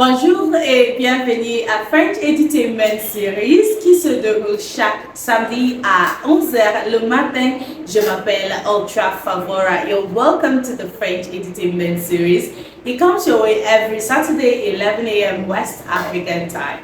Bonjour et bienvenue à French Edutainment Series qui se déroule chaque samedi à 11h le matin. Je m'appelle Ultra Favora. You're welcome to the French Edutainment Series. It comes your way every Saturday, 11 a.m. West African time.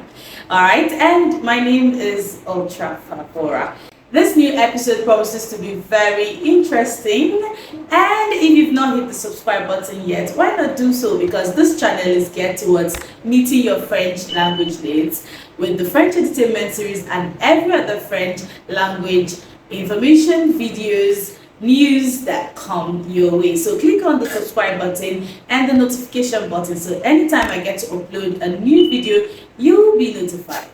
Alright, and my name is Ultra Favora. This new episode promises to be very interesting, and if you've not hit the subscribe button yet, why not do so, because this channel is geared towards meeting your French language needs with the French Entertainment Series and every other French language information, videos, news that come your way. So click on the subscribe button and the notification button, so anytime I get to upload a new video, you'll be notified.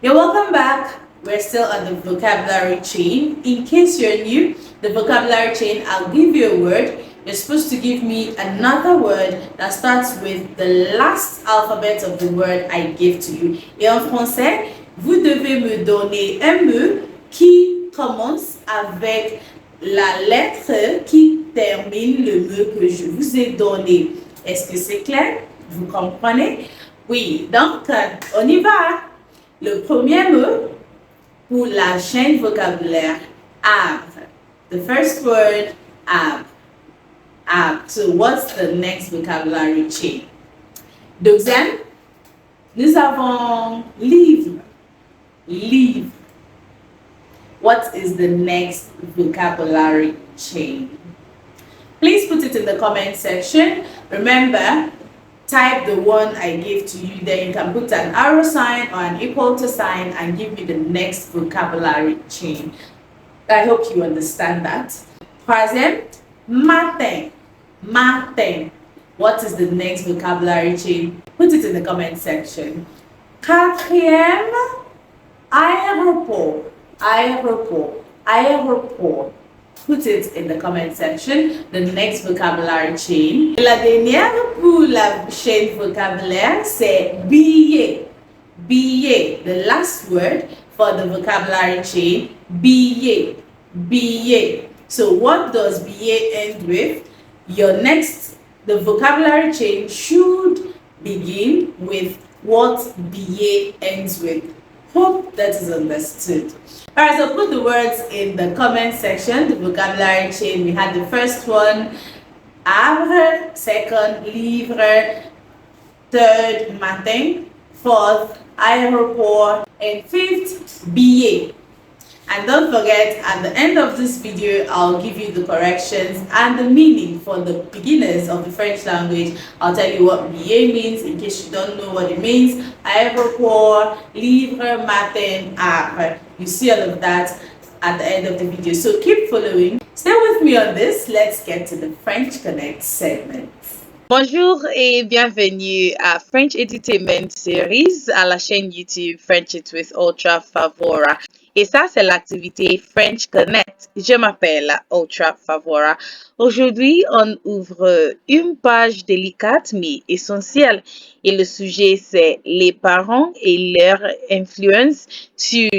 You're welcome back. We're still on the vocabulary chain. In case you're new, the vocabulary chain, I'll give you a word. You're supposed to give me another word that starts with the last alphabet of the word I give to you. Et en français, vous devez me donner un mot qui commence avec la lettre qui termine le mot que je vous ai donné. Est-ce que c'est clair? Vous comprenez? Oui, donc on y va. Le premier mot pour la chaîne vocabulaire, arbre. The first word, arbre. Arbre. So what's the next vocabulary chain? Deuxième, nous avons livre. Livre. What is the next vocabulary chain? Please put it in the comment section. Remember, type the one I gave to you, then you can put an arrow sign or an equal to sign and give me the next vocabulary chain. I hope you understand that. Troisième, matin. Matin. What is the next vocabulary chain? Put it in the comment section. Quatrième, aéroport. Aéroport. Aéroport. Put it in the comment section, the next vocabulary chain. La dernière pour la chaîne vocabulaire, c'est billet. Billet. The last word for the vocabulary chain, billet. Billet. So what does billet end with? The vocabulary chain should begin with what billet ends with. Hope that is understood. Alright, so put the words in the comment section, the vocabulary chain. We had the first one, arbre, second, livre, third, matin, fourth, aéroport, and fifth, billet. And don't forget, at the end of this video, I'll give you the corrections and the meaning for the beginners of the French language. I'll tell you what billet means in case you don't know what it means. Aéroport, livre, matin, arbre. You see all of that at the end of the video. So keep following. Stay with me on this. Let's get to the French Connect segment. Bonjour et bienvenue à French Edutainment Series à la chaîne YouTube French It with Ultra Favora. Et ça, c'est l'activité French Connect. Je m'appelle Ultra Favora. Aujourd'hui, on ouvre une page délicate mais essentielle. Et le sujet, c'est les parents et leur influence sur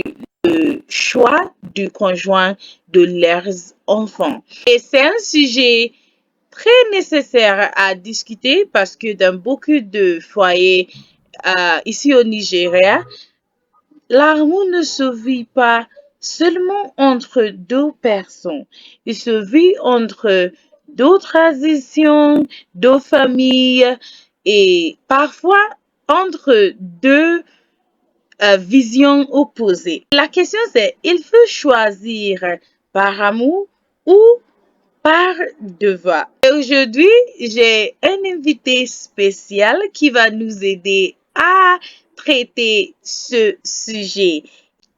le choix du conjoint de leurs enfants. Et c'est un sujet très nécessaire à discuter parce que dans beaucoup de foyers ici au Nigeria, l'amour ne se vit pas seulement entre deux personnes. Il se vit entre deux traditions, deux familles et parfois entre deux visions opposées. La question c'est, il faut choisir par amour ou par devoir. Et aujourd'hui, j'ai un invité spécial qui va nous aider à traiter ce sujet.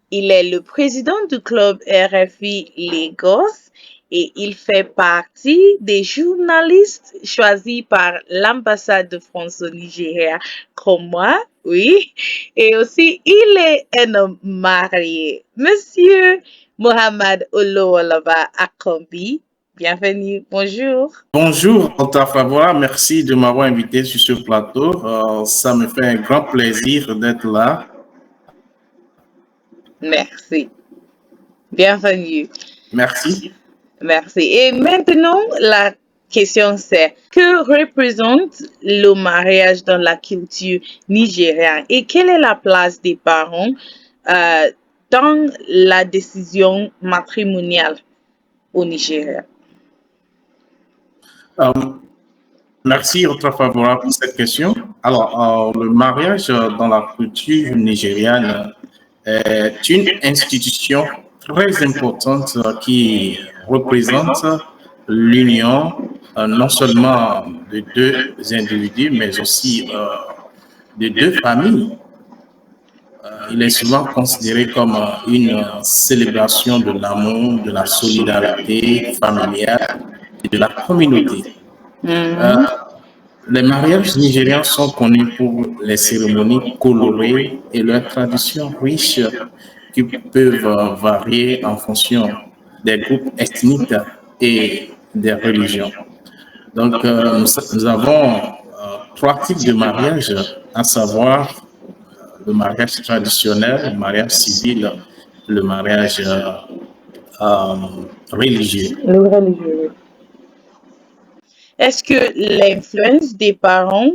Il est le président du club RFI Lagos et il fait partie des journalistes choisis par l'ambassade de France au Nigeria, comme moi, oui. Et aussi, il est un homme marié. Monsieur Mohamed Olowoloba Akombi. Bienvenue. Bonjour. Bonjour, Anta Favora. Merci de m'avoir invité sur ce plateau. Ça me fait un grand plaisir d'être là. Merci. Bienvenue. Merci. Merci. Et maintenant, la question c'est, que représente le mariage dans la culture nigériane et quelle est la place des parents dans la décision matrimoniale au Nigeria? Merci, Anta Favora, pour cette question. Alors, le mariage dans la culture nigériane est une institution très importante qui représente l'union non seulement de deux individus, mais aussi de deux familles. Il est souvent considéré comme une célébration de l'amour, de la solidarité familiale et de la communauté. Les mariages nigérians sont connus pour les cérémonies colorées et leurs traditions riches qui peuvent varier en fonction des groupes ethniques et des religions. Donc, nous avons trois types de mariages, à savoir le mariage traditionnel, le mariage civil, le mariage religieux. Le religieux. Est-ce que l'influence des parents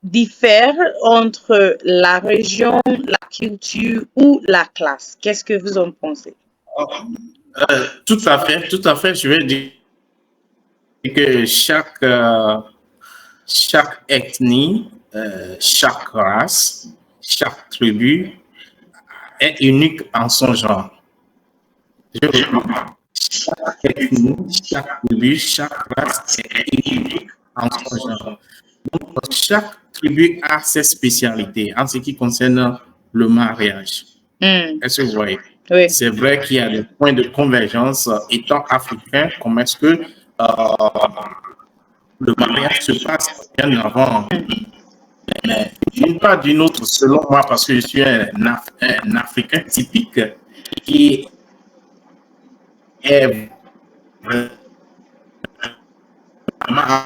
diffère entre la région, la culture ou la classe? Qu'est-ce que vous en pensez? Tout à fait, tout à fait. Je vais dire que chaque ethnie, chaque race, chaque tribu est unique en son genre. Je reprends. Chaque ethnie, chaque tribu, chaque race est unique en son genre. Donc, chaque tribu a ses spécialités en ce qui concerne le mariage. Est-ce que vous voyez? Oui. C'est vrai qu'il y a des points de convergence. Étant africain, comment est-ce que le mariage se passe bien avant? Mais d'une part, d'une autre, selon moi, parce que je suis un Africain typique qui est vraiment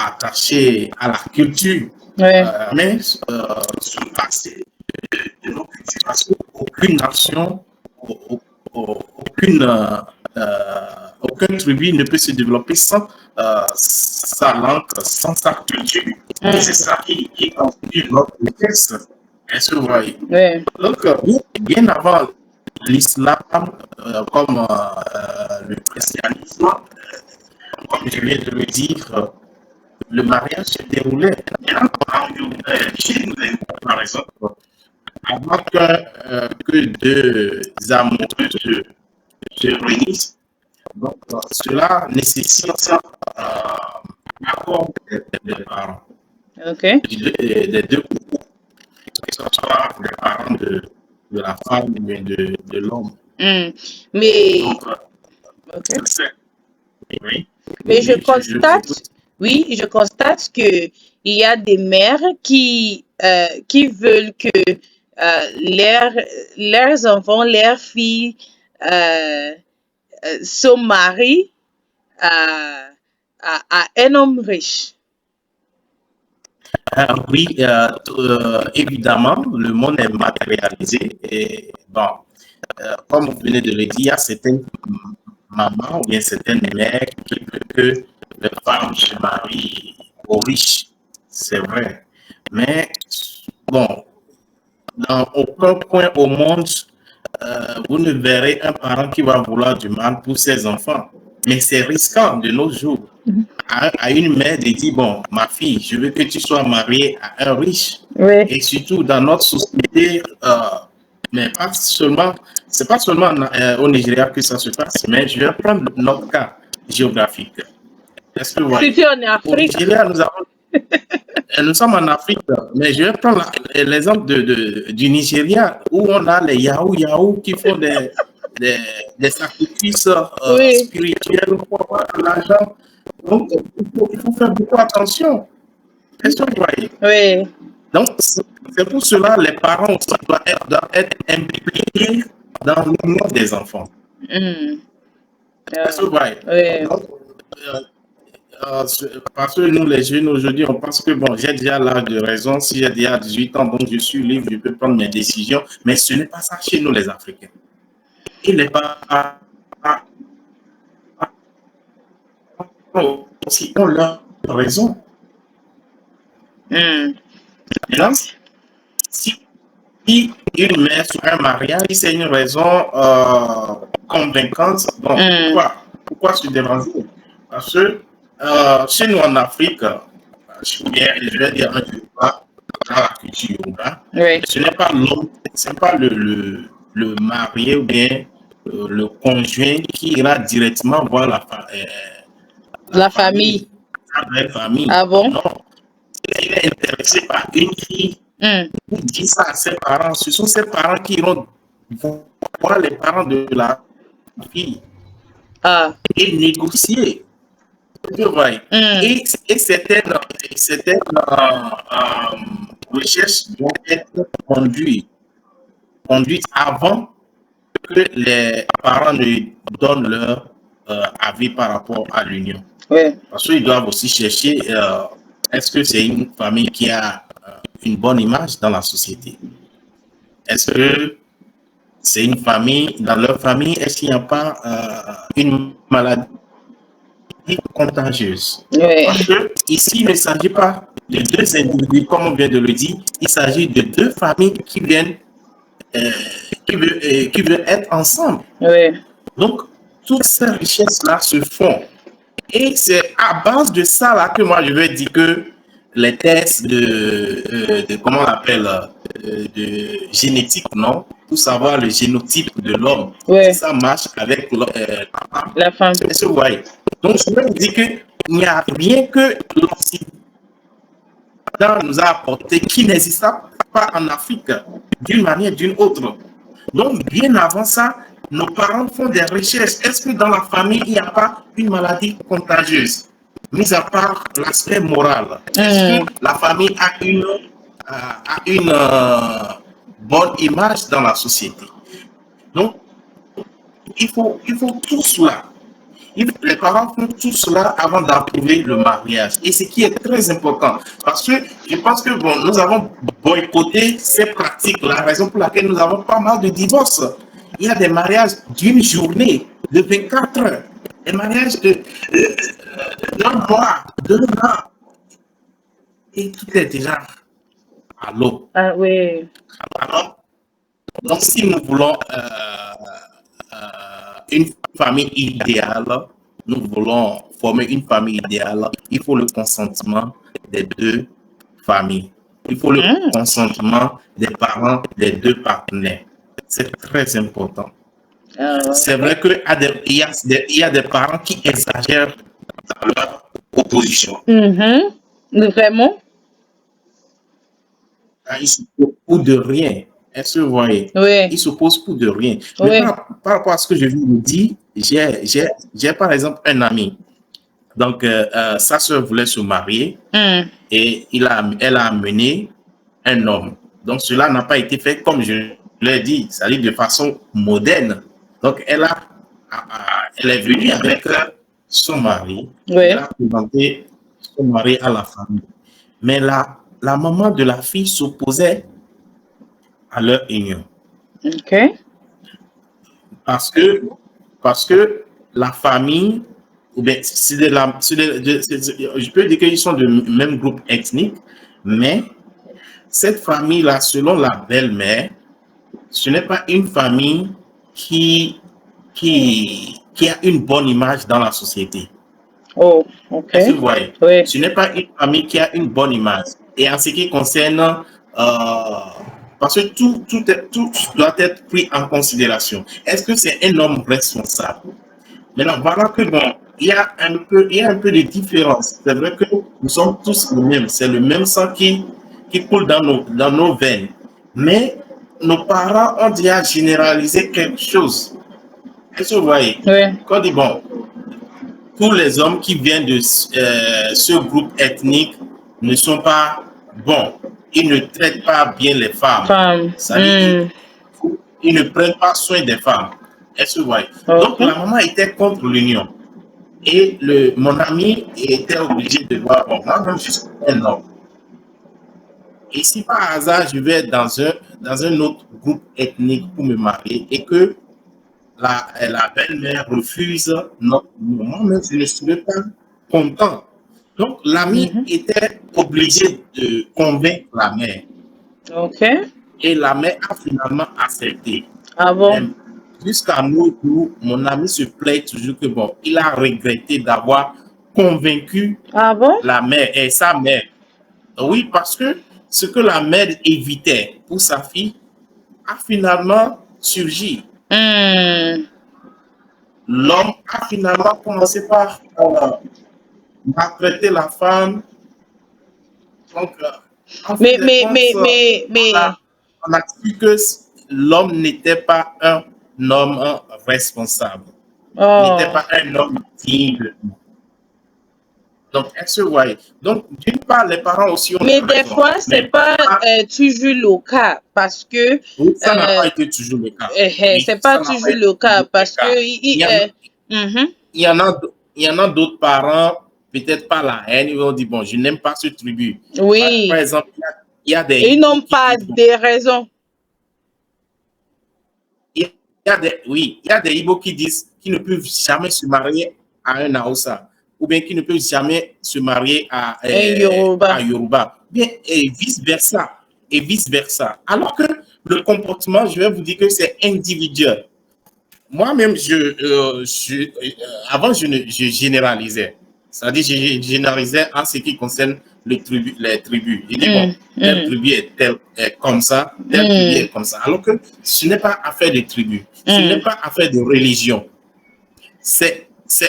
attaché à la culture, mais sur le passé de nos cultures, parce qu'aucune nation, aucune tribu ne peut se développer sans sa langue, sans sa culture. Et c'est ça qui constitue notre richesse. Est-ce que vous voyez? Donc, bien avant l'islam, comme le christianisme, comme je viens de le dire, le mariage se déroulait chez nous, par exemple, avant que deux amoureux se réunissent. Donc, cela nécessite l'accord des parents. Des deux couples, que ce soit les parents de la femme ou de l'homme. Mais, oui. Mais je constate que il y a des mères qui veulent que leurs enfants, leurs filles se marient à un homme riche. Oui, évidemment, le monde est matérialisé. Et bon, comme vous venez de le dire, il y a certaines mamans ou bien certaines mères qui veulent que les femmes se marient aux riches. C'est vrai. Mais bon, dans aucun coin au monde, vous ne verrez un parent qui va vouloir du mal pour ses enfants. Mais c'est risquant de nos jours. À une mère de dire, bon, ma fille, je veux que tu sois mariée à un riche. Et surtout dans notre société, mais pas seulement, c'est pas seulement au Nigeria que ça se passe, mais je vais prendre notre cas géographique. Est-ce que vous voyez? Si tu en Afrique. Au Nigeria, nous sommes en Afrique, mais je vais prendre l'exemple du Nigeria où on a les Yahoo qui font des sacrifices spirituels pour avoir de l'argent. Donc, il faut faire beaucoup attention. Est-ce que vous voyez? Oui. Donc, c'est pour cela que les parents doivent être impliqués dans l'union des enfants. Est-ce que vous voyez? Oui. Donc, parce que nous, les jeunes, aujourd'hui, on pense que, bon, j'ai déjà l'âge de raison. Si j'ai déjà 18 ans, donc je suis libre, je peux prendre mes décisions. Mais ce n'est pas ça chez nous, les Africains. Il n'est pas aussi on leur raison. Mm. Maintenant, si une mère sur un mariage, si c'est une raison convaincante, bon, pourquoi se déranger? Parce que chez nous en Afrique, je vais dire un Yoruba, dans la culture Yoruba, Oui. ce n'est pas l'homme, ce n'est pas le marié ou bien le conjoint qui ira directement voir La famille. la vraie famille. Ah bon? Non, il est intéressé par une fille. Il dit ça à ses parents. Ce sont ses parents qui iront voir les parents de la fille et négocier. Et certaines recherches doivent être conduites avant que les parents ne donnent leur avis par rapport à l'union. Oui. Parce qu'ils doivent aussi chercher est-ce que c'est une famille qui a une bonne image dans la société? Est-ce que c'est une famille, dans leur famille, est-ce qu'il n'y a pas une maladie contagieuse? Oui. Parce que ici, il ne s'agit pas de deux individus, comme on vient de le dire, il s'agit de deux familles qui viennent, qui veulent être ensemble. Oui. Donc, toutes ces richesses-là se font. Et c'est à base de ça là que moi je vais dire que les tests de comment on appelle, de génétique, non? Pour savoir le génotype de l'homme. Oui. Ça marche avec la femme. Est-ce que vous voyez? Donc je vais vous dire qu'il n'y a rien que l'Occident nous a apporté qui n'existe pas en Afrique d'une manière ou d'une autre. Donc bien avant ça, nos parents font des recherches. Est-ce que dans la famille, il n'y a pas une maladie contagieuse? Mis à part l'aspect moral. Est-ce que la famille a une bonne image dans la société? Donc, il faut tout cela. Les parents font tout cela avant d'approuver le mariage. Et ce qui est très important, parce que je pense que bon, nous avons boycotté ces pratiques, la raison pour laquelle nous avons pas mal de divorces. Il y a des mariages d'une journée, de 24 heures, des mariages d'un mois, 2 mois. Et tout est déjà à l'eau. Ah oui. Alors, donc si nous voulons une famille idéale, nous voulons former une famille idéale, il faut le consentement des deux familles. Il faut le consentement des parents des deux partenaires. C'est très important. C'est vrai qu'il y a des parents qui exagèrent dans leur opposition. Vraiment? Ils s'opposent pour de rien. Est-ce que vous voyez? Oui. Ils s'opposent pour de rien. Oui. Mais par rapport à ce que je vous dis, j'ai par exemple un ami. Donc, sa soeur voulait se marier et elle a amené un homme. Donc, cela n'a pas été fait comme je l'ai dit, c'est-à-dire de façon moderne. Donc, elle est venue avec son mari. Oui. Elle a présenté son mari à la famille. Mais la maman de la fille s'opposait à leur union. OK. Parce que la famille, ou bien, je peux dire qu'ils sont du même groupe ethnique, mais cette famille-là, selon la belle-mère, ce n'est pas une famille qui a une bonne image dans la société. Oh, OK. Est-ce que vous voyez? Oui. Ce n'est pas une famille qui a une bonne image. Et en ce qui concerne, parce que tout doit être pris en considération. Est-ce que c'est un homme responsable? Maintenant, voilà que bon, il y a un peu de différence. C'est vrai que nous sommes tous les mêmes. C'est le même sang qui coule dans nos veines. Mais nos parents ont déjà généralisé quelque chose. Est-ce que vous voyez? Oui. Quand on dit bon, tous les hommes qui viennent de ce groupe ethnique ne sont pas bons. Ils ne traitent pas bien les femmes. Femme. Ça veut dire ils ne prennent pas soin des femmes. Est-ce que vous voyez? Donc, Ok. la maman était contre l'union. Et mon ami était obligé de voir, bon, moi, je suis un homme. Et si par hasard, je vais dans un autre groupe ethnique pour me marier et que la belle-mère refuse notre union, moi-même, je ne serais pas content. Donc, l'ami Mhm. était obligé de convaincre la mère. Ok. Et la mère a finalement accepté. Ah Mais bon? jusqu'à nos jours, mon ami se plaît toujours que bon, il a regretté d'avoir convaincu Ah bon? la mère et sa mère. Oui, parce que ce que la mère évitait pour sa fille a finalement surgi. Hmm. L'homme a finalement commencé par maltraiter la femme. Donc, en fin de compte, Mais, on a su que l'homme n'était pas un homme responsable, n'était oh. pas un homme digne. Donc, est-ce que vous voyez? Donc, d'une part, les parents aussi ont Mais des raison. fois, c'est Mais pas toujours le cas parce que oui, ça n'a euh, pas été toujours le cas. Oui, c'est pas ça n'a pas toujours été le cas toujours le parce que cas. Il y en a, mhm. il y en a, il y en a d'autres parents, peut-être pas la haine, ils vont dire, bon, je n'aime pas ce tribu. Par Oui, exemple, il y a des ils hiboux n'ont qui pas disent, bon, des raisons. il y a des Igbos qui disent qu'ils ne peuvent jamais se marier à un Hausa ou bien qu'ils ne peuvent jamais se marier Un Yoruba. à Yoruba, bien, et vice-versa. Et vice-versa. Alors que le comportement, je vais vous dire que c'est individuel. Moi-même, avant, je généralisais. C'est-à-dire, je généralisais en ce qui concerne les tribus. Je dis, bon, Hmm, telle hmm, tribu est comme ça, telle tribu hmm, est comme ça. Alors que ce n'est pas affaire de tribu, ce n'est hmm. pas affaire de religion. C'est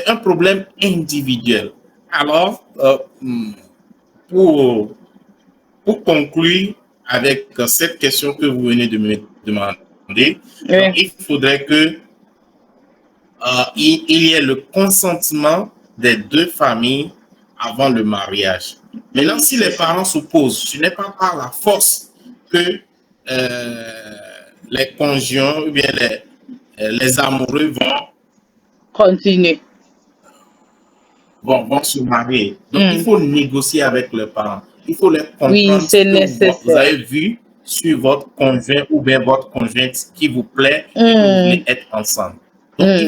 un problème individuel. Alors, pour, pour conclure avec cette question que vous venez de me demander, donc, Oui, il faudrait que il y ait le consentement des deux familles avant le mariage. Maintenant, oui, si c'est les ça. parents s'opposent, ce n'est pas par la force que les conjoints ou bien les amoureux Continue. vont se marier. Donc, il Hmm. faut négocier avec les parents. Il faut les Oui, comprendre ce c'est que vous nécessaire. avez vu sur votre conjoint ou bien votre conjointe qui vous plaît et que vous voulez Hmm, être ensemble. Donc, hmm.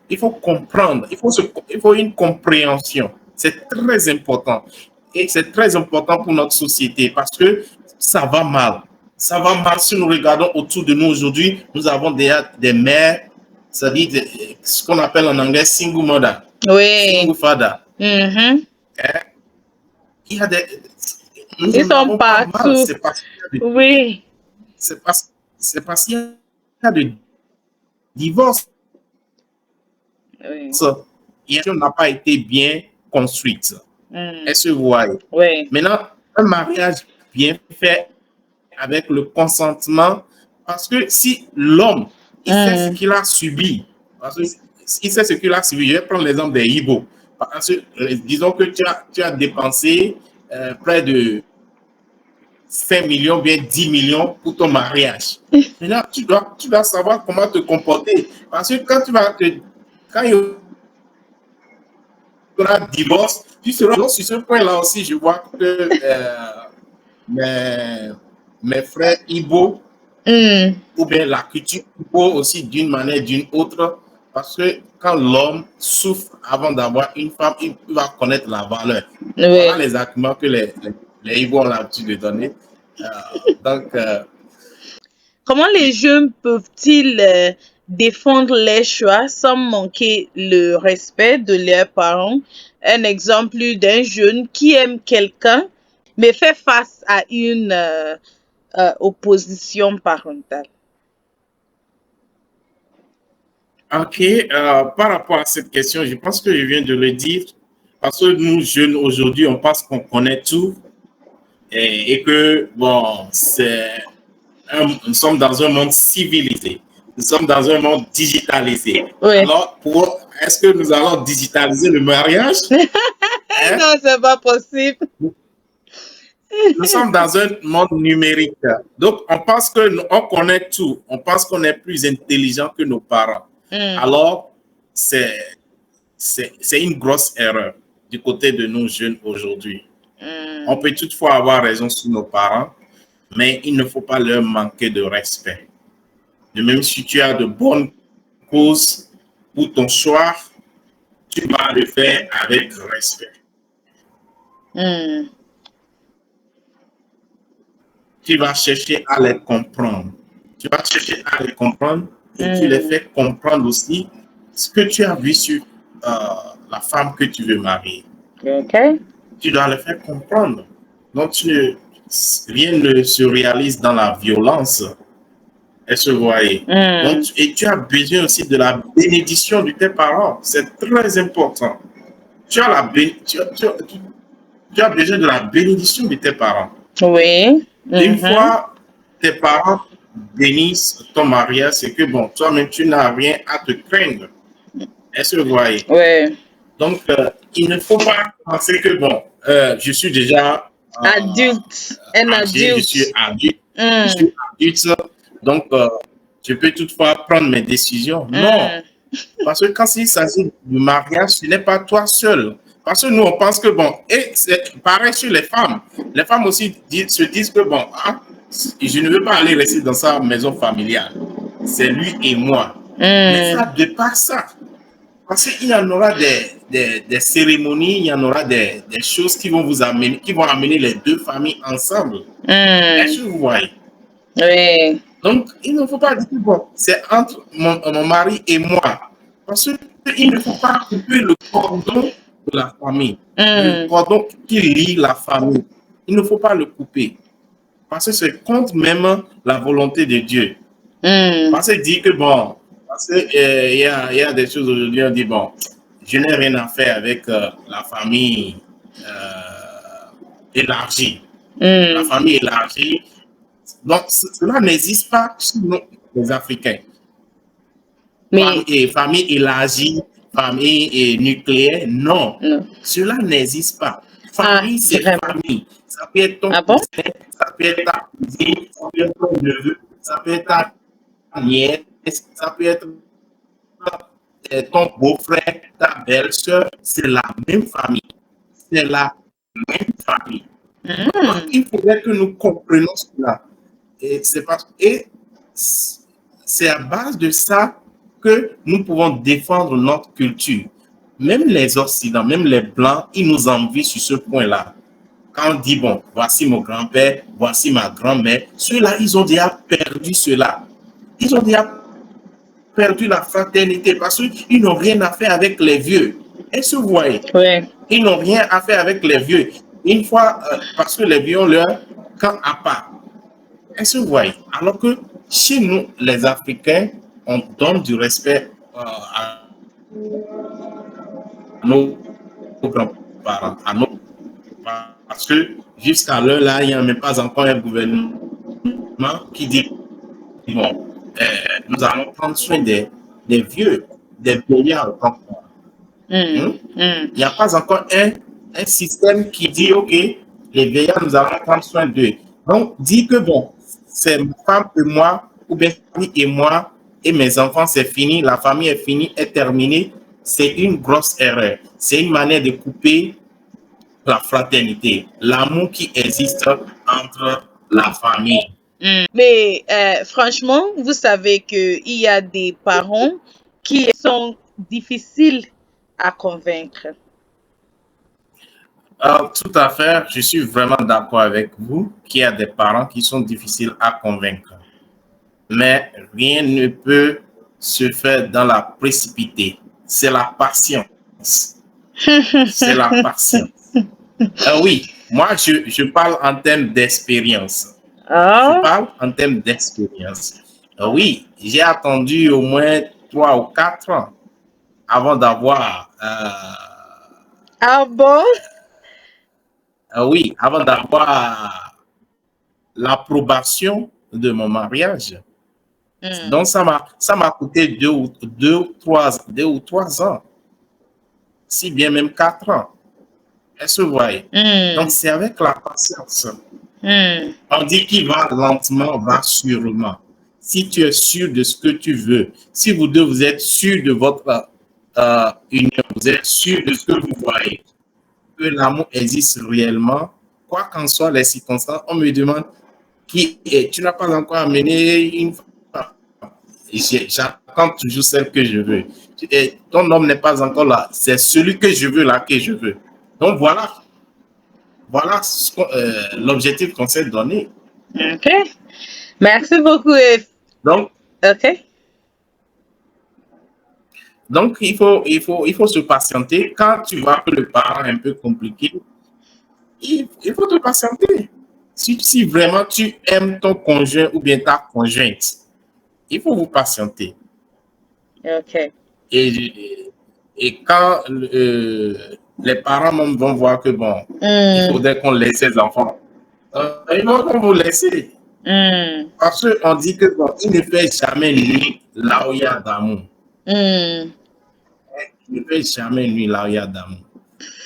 il faut comprendre, il faut une compréhension. C'est très important. Et c'est très important pour notre société parce que ça va mal. Ça va mal si nous regardons autour de nous aujourd'hui. Nous avons des mères, c'est-à-dire ce qu'on appelle en anglais single mother, Oui. single father. Mhm. Il y a des, nous Ils en sont avons pas mal. partout. Oui. C'est parce qu'il y a de divorce. Oui. Et n'a pas été bien construite. Hmm. Est-ce que vous voyez? Oui. Maintenant, un mariage bien fait avec le consentement, parce que si l'homme, il sait ce Hmm. qu'il a subi, parce que il sait ce qu'il a subi, je vais prendre l'exemple des Ibo. Parce que, disons que tu as dépensé près de 5 millions, bien 10 millions pour ton mariage. Maintenant, tu dois savoir comment te comporter. Parce que quand il y aura divorce, tu seras donc sur ce point-là aussi. Je vois que mes, mes frères Ibo, Hmm. ou bien la culture Ibo aussi d'une manière ou d'une autre, parce que quand l'homme souffre avant d'avoir une femme, il va connaître la valeur. Voilà Oui. les arguments que les Ibo ont l'habitude de donner. Donc, Comment les jeunes peuvent-ils défendre les choix sans manquer le respect de leurs parents? Un exemple d'un jeune qui aime quelqu'un mais fait face à une opposition parentale. ok, par rapport à cette question, je pense que je viens de le dire, parce que nous, jeunes, aujourd'hui, on pense qu'on connaît tout et que, bon, nous sommes dans un monde civilisé, nous sommes dans un monde digitalisé. Oui. Alors, est-ce que nous allons digitaliser le mariage? Hein? Non, c'est pas possible. Nous sommes dans un monde numérique. Donc, on pense qu'on connaît tout. On pense qu'on est plus intelligent que nos parents. Alors, c'est une grosse erreur du côté de nos jeunes aujourd'hui. On peut toutefois avoir raison sur nos parents, mais il ne faut pas leur manquer de respect. De même, si tu as de bonnes causes pour ton choix, tu vas le faire avec respect. Tu vas chercher à les comprendre. Tu vas chercher à les comprendre et tu les fais comprendre aussi ce que tu as vu sur la femme que tu veux marier. Okay. Tu dois les faire comprendre. Donc, rien ne se réalise dans la violence. Elle se voyait. Donc, et tu as besoin aussi de la bénédiction de tes parents. C'est très important. Tu as besoin de la bénédiction de tes parents. Oui. Une fois tes parents bénissent ton mariage, c'est que bon, toi-même, tu n'as rien à te craindre. Elle se voyait. Oui. Donc, il ne faut pas penser que bon, je suis déjà adulte. Je suis adulte. Je suis adulte. Donc, je peux toutefois prendre mes décisions. Non. Parce que quand il s'agit du mariage, ce n'est pas toi seul. Parce que nous, on pense que bon, et c'est pareil sur les femmes. Les femmes aussi se disent que bon, je ne veux pas aller rester dans sa maison familiale. C'est lui et moi. Mais ça dépasse ça. Parce qu'il y en aura des cérémonies, il y en aura des choses qui vont vous amener, qui vont amener les deux familles ensemble. Est-ce que vous voyez? Oui. Donc, il ne faut pas dire que bon, c'est entre mon mari et moi. Parce qu'il ne faut pas couper le cordon de la famille. Le cordon qui lie la famille. Il ne faut pas le couper. Parce que c'est contre même la volonté de Dieu. Parce qu'il dit que bon, parce qu'il y a des choses aujourd'hui, on dit bon, je n'ai rien à faire avec la famille élargie. La famille élargie. Donc, cela n'existe pas chez nous, les Africains. Mais Famille élargie, famille nucléaire, non. Cela n'existe pas. Famille, c'est famille. Ça peut être ton cousin, ça peut être ta cousine, ça peut être ton neveu, ça peut être ta nièce, ça peut être ton beau-frère, ta belle-sœur. C'est la même famille. C'est la même famille. Donc, il faudrait que nous comprenions cela. Et c'est à base de ça que nous pouvons défendre notre culture. Même les Occidentaux, même les Blancs, ils nous envient sur ce point-là. Quand on dit, bon, voici mon grand-père, voici ma grand-mère, ceux-là, ils ont déjà perdu cela. Ils ont déjà perdu la fraternité parce qu'ils n'ont rien à faire avec les vieux. Est-ce que vous voyez? Oui. Ils n'ont rien à faire avec les vieux. Une fois, parce que les vieux ont leur camp à part. Est-ce que vous voyez? Alors que chez nous, les Africains, on donne du respect à nos grands-parents, parce que jusqu'à l'heure là, il n'y a même pas encore un gouvernement qui dit bon, nous allons prendre soin des vieux, des vieillards. Il n'y a pas encore un système qui dit ok, les vieillards, nous allons prendre soin d'eux. Donc, dit que bon, c'est ma femme et moi, ou bien famille et moi, et mes enfants, c'est fini, la famille est finie, est terminée. C'est une grosse erreur. C'est une manière de couper la fraternité, l'amour qui existe entre la famille. Mais franchement, vous savez qu'il y a des parents qui sont difficiles à convaincre. Tout à fait, je suis vraiment d'accord avec vous qu'il y a des parents qui sont difficiles à convaincre. Mais rien ne peut se faire dans la précipité. C'est la patience. C'est la patience. Oui, moi, je parle en termes d'expérience. Je parle en termes d'expérience. Oui, j'ai attendu au moins 3 ou 4 ans avant d'avoir... Ah bon? Oui, avant d'avoir l'approbation de mon mariage. Donc, ça m'a coûté 2 ou 3 ans, si bien même 4 ans. Est-ce que vous voyez? Donc, Mm. c'est avec la patience. Mm. On dit qu'il va lentement, va sûrement. Si tu es sûr de ce que tu veux, si vous deux, vous êtes sûr de votre union, vous êtes sûr de ce que vous voyez, que l'amour existe réellement, quoi qu'en soient les circonstances, on me demande qui est. Tu n'as pas encore amené une femme. J'attends toujours celle que je veux. Et ton homme n'est pas encore là. C'est celui que je veux là que je veux. Donc voilà l'objectif qu'on s'est donné. OK. Merci beaucoup. Donc, OK. donc il faut se patienter. Quand tu vois que le parent est un peu compliqué, il faut te patienter. Si vraiment tu aimes ton conjoint ou bien ta conjointe, il faut vous patienter. OK. Et, et quand les parents même vont voir que bon, il Mm. faudrait qu'on laisse les enfants, ils vont vous laisser. Mm. Parce qu'on dit que bon, il ne fait jamais nuit là où il y a d'amour. Mm. Il ne fait jamais nuit là où il y a d'amour.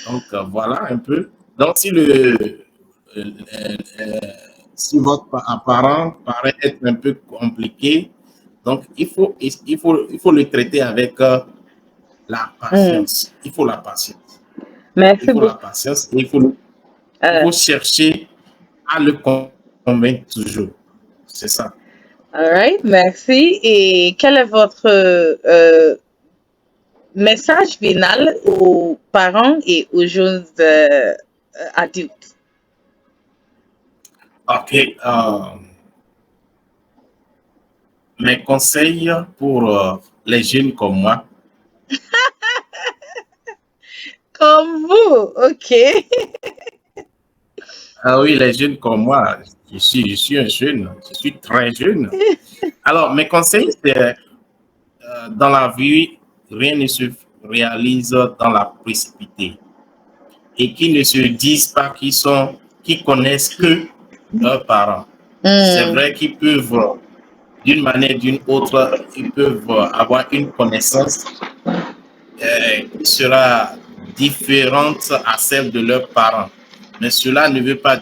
Donc voilà un peu. Donc euh, euh, si votre parent paraît être un peu compliqué, donc il faut le traiter avec la Mm. patience. Il faut la patience. Il Merci faut la beaucoup. patience et il Euh, faut chercher à le convaincre toujours. C'est ça. all right. Merci. Et quel est votre message final aux parents et aux jeunes adultes? OK. Mes conseils pour les jeunes comme moi. Comme vous. OK. Ah oui, les jeunes comme moi, je suis un jeune, je suis très jeune. Alors, mes conseils, c'est dans la vie, rien ne se réalise dans la précipité. Et qu'ils ne se disent pas qu'ils connaissent que leurs parents. C'est Mm. vrai qu'ils peuvent, d'une manière ou d'une autre, ils peuvent avoir une connaissance qui sera différente à celle de leurs parents. Mais cela ne veut pas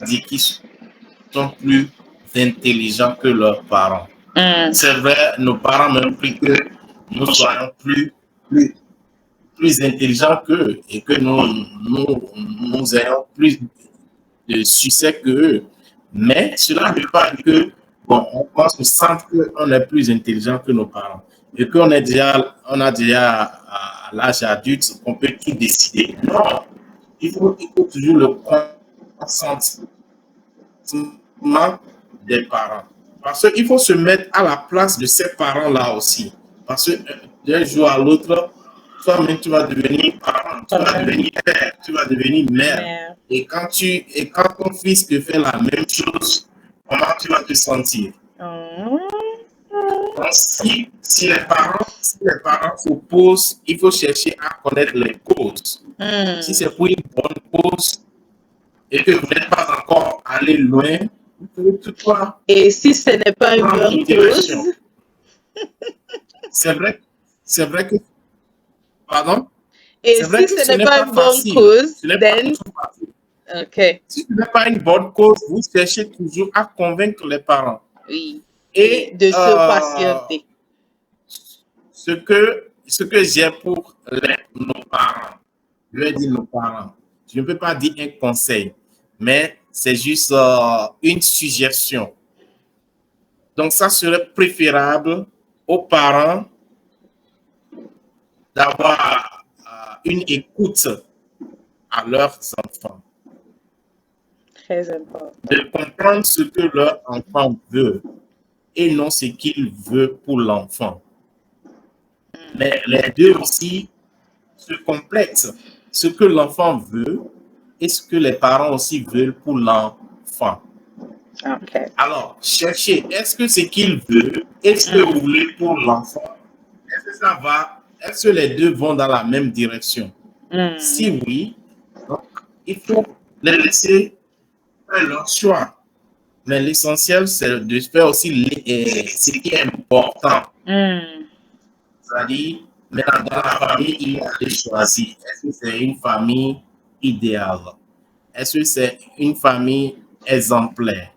dire qu'ils sont plus intelligents que leurs parents. Mm. C'est vrai, nos parents m'ont pris que nous soyons plus, plus intelligents qu'eux et que nous ayons plus de succès qu'eux. Mais cela ne veut pas dire que, bon, on pense au centre qu'on est plus intelligent que nos parents et on a déjà à l'âge adulte qu'on peut tout décider. Non, il faut toujours le consentement des parents. Parce qu'il faut se mettre à la place de ces parents-là aussi. Parce que d'un jour à l'autre, toi-même, tu vas devenir parent, tu vas devenir père, tu vas devenir mère. Mère. Et quand ton fils te fait la même chose, comment tu vas te sentir? Mm. Donc, si les parents s'opposent, il faut chercher à connaître les causes. Si Mm. c'est pour une bonne cause et que vous n'êtes pas encore allé loin, vous pouvez toutefois Et si ce n'est pas une prendre une bonne direction. cause, C'est c'est vrai que, pardon, et c'est vrai si que ce ce n'est n'est pas pas une bonne facile. cause, Ce n'est pas then, toujours facile. OK, Si ce n'est pas une bonne cause, vous cherchez toujours à convaincre les parents. oui. Et Et de se patienter. ce que j'ai pour nos parents, je vais dire nos parents, je ne peux pas dire un conseil, mais c'est juste une suggestion. Donc, ça serait préférable aux parents d'avoir une écoute à leurs enfants, Très important. de comprendre ce que leur enfant veut et non ce qu'il veut pour l'enfant. Mais les deux aussi se complètent. Ce que l'enfant veut et ce que les parents aussi veulent pour l'enfant. OK. Alors, cherchez, est-ce que ce qu'il veut et ce que vous voulez pour l'enfant, est-ce que ça va, est-ce que les deux vont dans la même direction? Mm. Si oui, donc, il faut les laisser faire leur choix. Mais l'essentiel, c'est de faire aussi ce qui est important. Mm. C'est-à-dire Maintenant, dans la famille, il a choisi. Est-ce que c'est une famille idéale? Est-ce que c'est une famille exemplaire?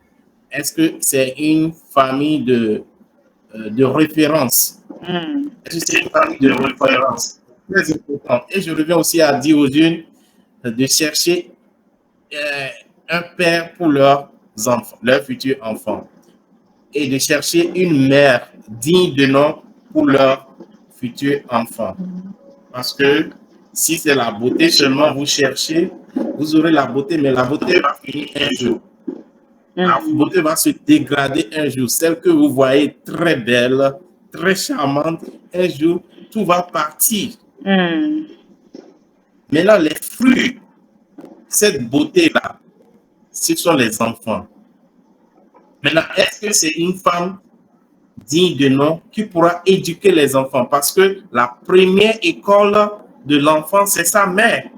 Est-ce que c'est une famille de référence? Mm. Est-ce que c'est une famille de référence? Très important. Et je reviens aussi à dire aux jeunes de chercher un père pour leurs enfants, leurs futurs enfants, et de chercher une mère digne de nom pour leurs futurs enfants. Parce que si c'est la beauté seulement vous cherchez, vous aurez la beauté, mais la beauté va finir un jour. La beauté va se dégrader un jour. Celle que vous voyez très belle, très charmante, un jour, tout va partir. Maintenant, les fruits, cette beauté-là, ce sont les enfants. Maintenant, est-ce que c'est une femme digne de nom qui pourra éduquer les enfants? Parce que la première école de l'enfant, c'est sa mère.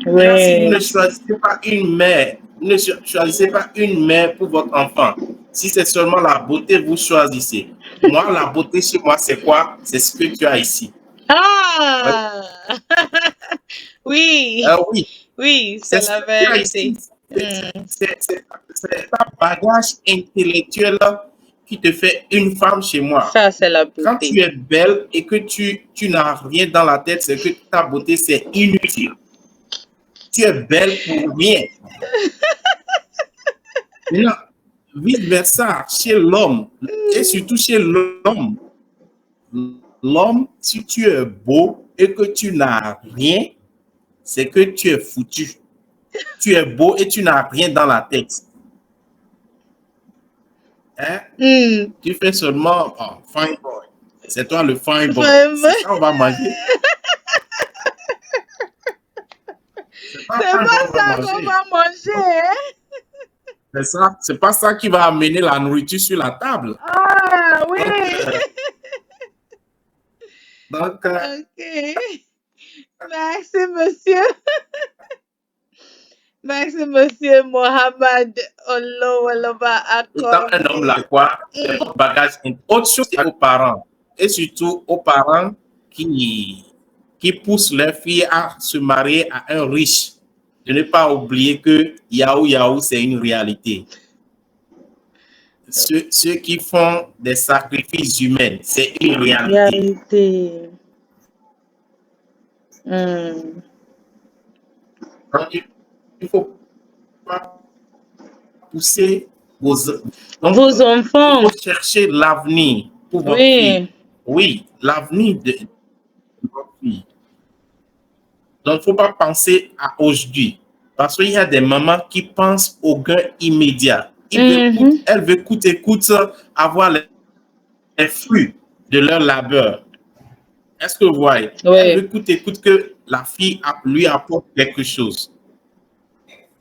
Maintenant, si vous ne choisissez pas une mère, vous ne choisissez pas une mère pour votre enfant, si c'est seulement la beauté, vous choisissez. Moi, la beauté chez moi, c'est quoi? C'est ce que tu as ici. Ah! Oui, Oui, oui, c'est c'est ce la que tu as vérité. ici. C'est ta bagage intellectuel qui te fait une femme chez moi. Ça, c'est la Quand tu beauté. es belle et que tu n'as rien dans la tête, c'est que ta beauté, c'est inutile. Tu es belle pour rien. Maintenant, vice-versa, chez l'homme, et surtout chez l'homme, si tu es beau et que tu n'as rien, c'est que tu es foutu. Tu es beau et tu n'as rien dans la tête. Hein? Tu fais seulement fine boy. C'est toi le fine boy. C'est ça on va manger. C'est pas ça qu'on va manger, hein? C'est ça. C'est pas ça qui va amener la nourriture sur la table. Ah, oui. Donc, OK. Merci, monsieur. Merci, monsieur Mohamed Olowoloba étant un homme là, quoi, c'est un bagage. Autre chose, c'est aux parents. Et surtout aux parents qui poussent leurs filles à se marier à un riche. De ne pas oublier que Yahoo, c'est une réalité. Ceux qui font des sacrifices humains, c'est une réalité. Donc, il ne faut pas pousser vos enfants. Il faut chercher l'avenir pour votre fille. Oui, l'avenir de votre fille. Donc, il ne faut pas penser à aujourd'hui. Parce qu'il y a des mamans qui pensent au gain immédiat. Elles veulent coûte et coûte avoir les fruits de leur labeur. Est-ce que vous voyez? Elle veut coûte et coûte que la fille lui apporte quelque chose.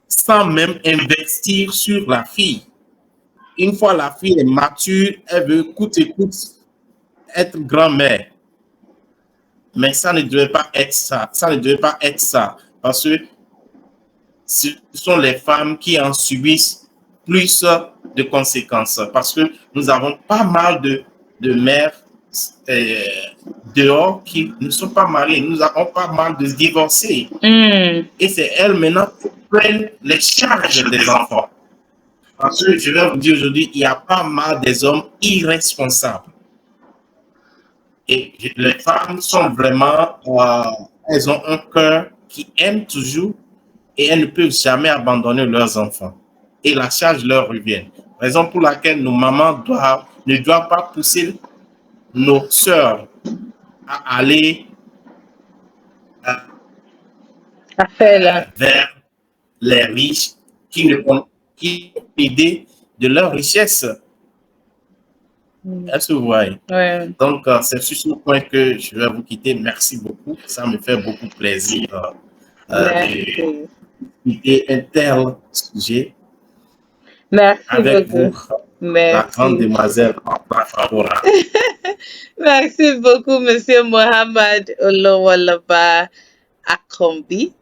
Sans même investir sur la fille. Une fois la fille est mature, elle veut coûte et coûte être grand-mère. Mais ça ne devait pas être ça. Ça ne devait pas être ça. Parce que ce sont les femmes qui en subissent plus de conséquences. Parce que nous avons pas mal de mères dehors qui ne sont pas mariées. Nous avons pas mal de divorcés. Et c'est elles maintenant qui prennent les charges des enfants. Parce que je vais vous dire aujourd'hui, il y a pas mal des hommes irresponsables. Et les femmes sont vraiment, elles ont un cœur qui aime toujours et elles ne peuvent jamais abandonner leurs enfants. Et la charge leur revient. Raison pour laquelle nos mamans ne doivent pas pousser nos sœurs à aller vers les riches qui ont l'idée de leur richesse. Est-ce que vous voyez? Donc, c'est sur ce point que je vais vous quitter. Merci beaucoup. Ça me fait beaucoup plaisir de quitter un tel sujet avec vous, la grande demoiselle Favora. Merci beaucoup, monsieur Mohamed Olowoloba Akombi.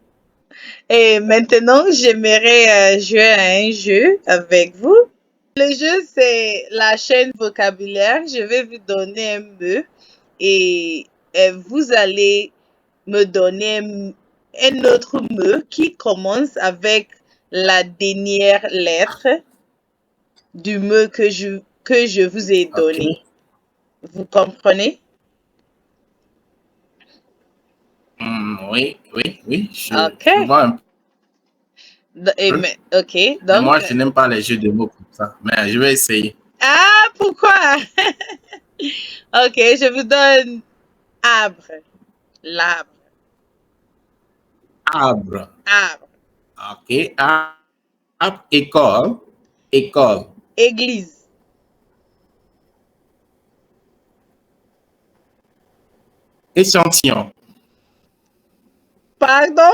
Et maintenant, j'aimerais jouer à un jeu avec vous. Le jeu, c'est la chaîne vocabulaire. Je vais vous donner un mot et vous allez me donner un autre mot qui commence avec la dernière lettre du mot que je vous ai Ok. donné. Vous comprenez? Oui, oui, oui, Ok. je vois un peu. Ok, Mais donc. moi, je n'aime pas les jeux de mots comme ça. Mais je vais essayer. Ah, pourquoi? Ok, je vous donne arbre. L'arbre. Arbre. Arbre. Ok. Arbre. École. École. Église. Échantillon. Pardon?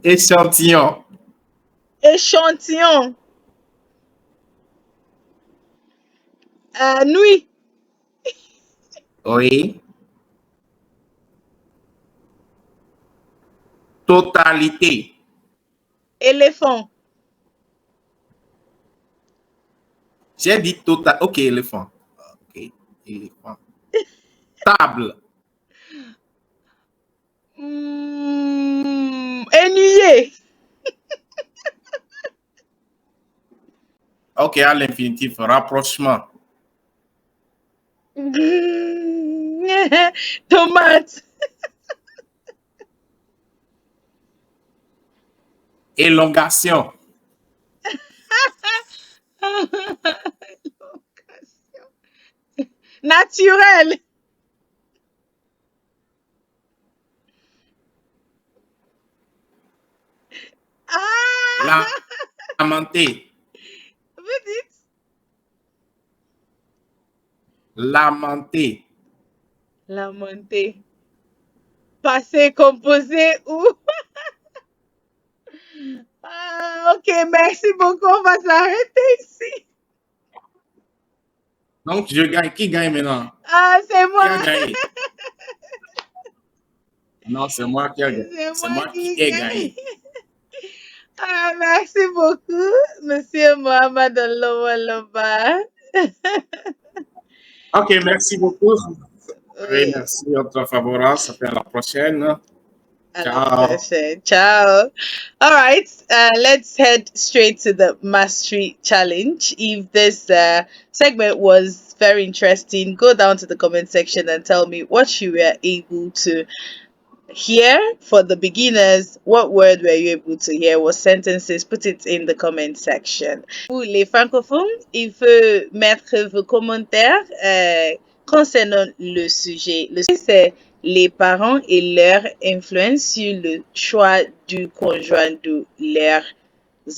Échantillon. Échantillon. Nuit. Oui. Totalité. Éléphant. J'ai dit total. Ok, éléphant. Ok, éléphant. Table. Ennuyé. Ok, à l'infinitif. Rapprochement. Tomate. Élongation. Naturel. Ah, Lamenté. vous dites Lamenté. lamenté. Passé composé ou ok, merci beaucoup. On va s'arrêter ici. Donc, je gagne. Qui gagne maintenant? Ah, c'est Qui moi. a gagné? Non, c'est moi qui a gagné. C'est C'est moi moi qui qui ai gagne. gagné. Ah, merci beaucoup, Monsieur Mohamed Lowaloba. Ok, merci beaucoup. Oui, Oui, merci, Dr. Favora. Ça fait à la prochaine. à la Ciao. prochaine. Ciao. All right, let's head straight to the mastery challenge. If this segment was very interesting, go down to the comment section and tell me what you were able to hear. For the beginners, what word were you able to hear? What sentences? Put it in the comment section. Pour les francophones, il faut mettre vos commentaires concernant le sujet. Le sujet, c'est les parents et leur influence sur le choix du conjoint de leurs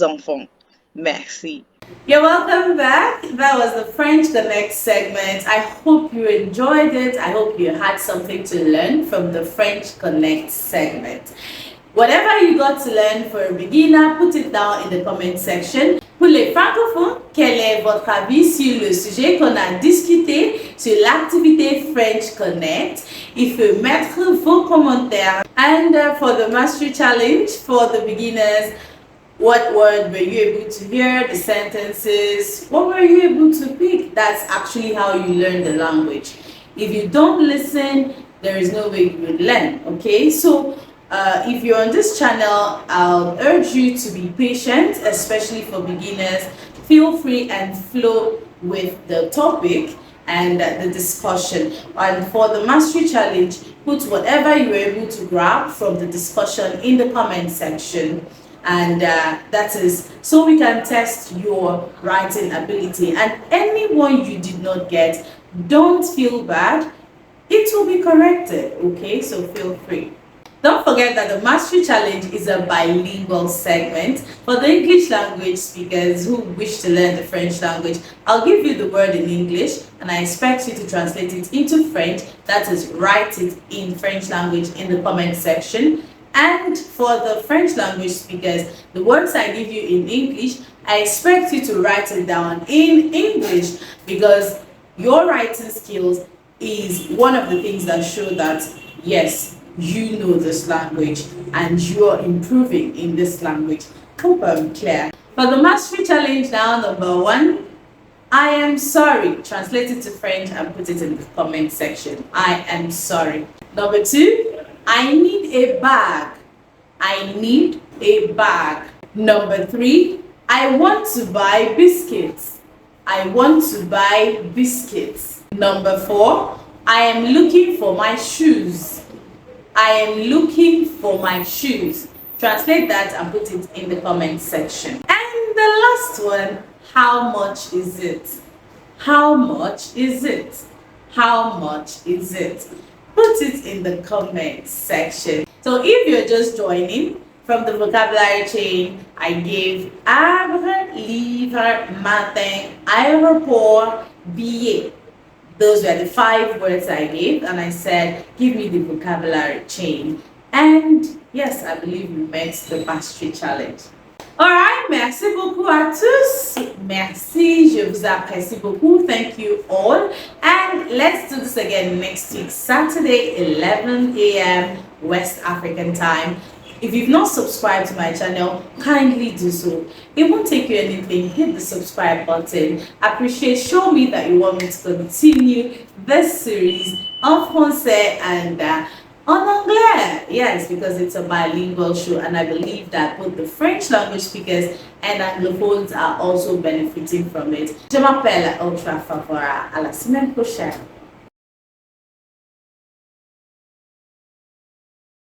enfants. Merci. You're welcome back. That was the French Connect segment. I hope you enjoyed it. I hope you had something to learn from the French Connect segment. Whatever you got to learn for a beginner, put it down in the comment section. Pour les francophones, quel est votre avis sur le sujet qu'on a discuté sur l'activité French Connect? Il faut mettre vos commentaires. And for the Mastery Challenge, for the beginners, what word were you able to hear? The sentences? What were you able to pick? That's actually how you learn the language. If you don't listen, there is no way you would learn. Okay, so if you're on this channel, I'll urge you to be patient, especially for beginners. Feel free and flow with the topic and the discussion. And for the Mastery Challenge, put whatever you were able to grab from the discussion in the comment section. And that is so we can test your writing ability. And anyone you did not get, don't feel bad. It will be corrected, okay? So feel free. Don't forget that the Mastery Challenge is a bilingual segment for the English language speakers who wish to learn the French language. I'll give you the word in English and I expect you to translate it into French. That is, write it in French language in the comment section. And for the French language speakers, the words I give you in English, I expect you to write it down in English because your writing skills is one of the things that show that, yes, you know this language and you're improving in this language. Hope I'm clear. For the Mastery Challenge now, number 1, I am sorry. Translate it to French and put it in the comment section. I am sorry. Number 2, I need a bag. I need a bag. Number 3, I want to buy biscuits. I want to buy biscuits. Number 4, I am looking for my shoes. I am looking for my shoes. Translate that and put it in the comment section. And the last one, how much is it? How much is it? How much is it? Put it in the comment section. So if you're just joining, from the vocabulary chain, I gave arbre, livre, matin, aéroport, billet. Those were the 5 words I gave, and I said, give me the vocabulary chain. And yes, I believe we met the mastery challenge. Alright, merci beaucoup à tous. Merci, je vous apprécie beaucoup. Thank you all. And let's do this again next week, Saturday, 11 a.m. West African time. If you've not subscribed to my channel, kindly do so. It won't take you anything. Hit the subscribe button. Appreciate, show me that you want me to continue this series en français and en anglais. Yes, because it's a bilingual show, and I believe that both the French language speakers and anglophones are also benefiting from it. Je m'appelle Ultra Favora. À la semaine prochaine.